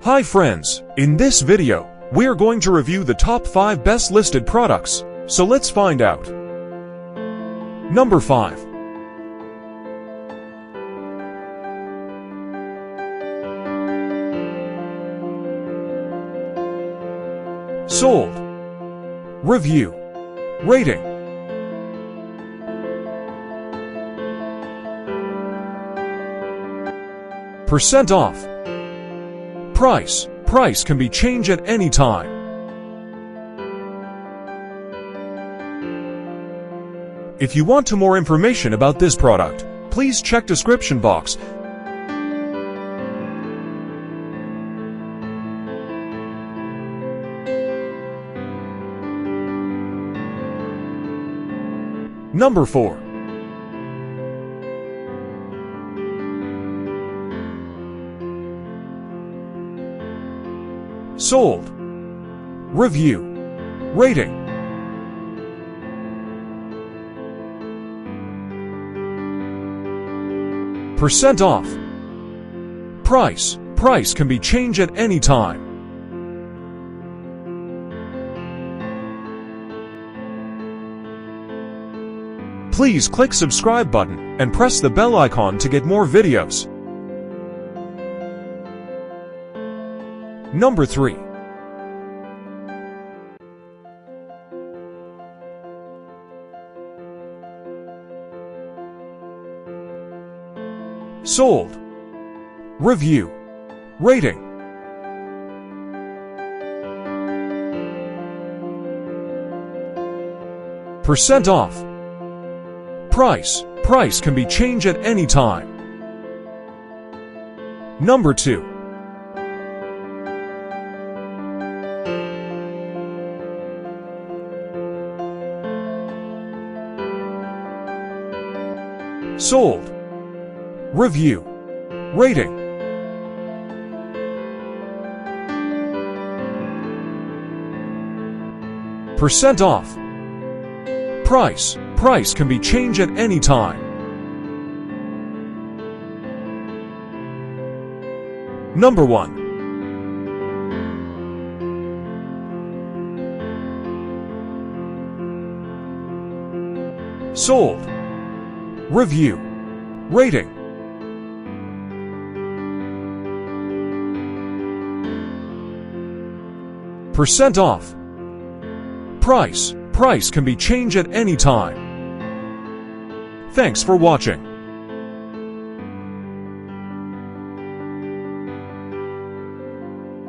Hi friends, in this video, we are going to review the top 5 best listed products, so let's find out. Number 5. Sold. Review. Rating. Percent off. Price can be changed at any time. If you want more information about this product, please check description box. Number 4. Sold. Review. Rating. Percent off. Price can be changed at any time. Please click subscribe button and press the bell icon to get more videos. Number 3. Sold. Review. Rating. Percent off. Price can be changed at any time. Number 2. Sold. Review. Rating. Percent off. Price can be changed at any time. Number 1. Sold. Review. Rating. Percent off. Price can be changed at any time. Thanks for watching.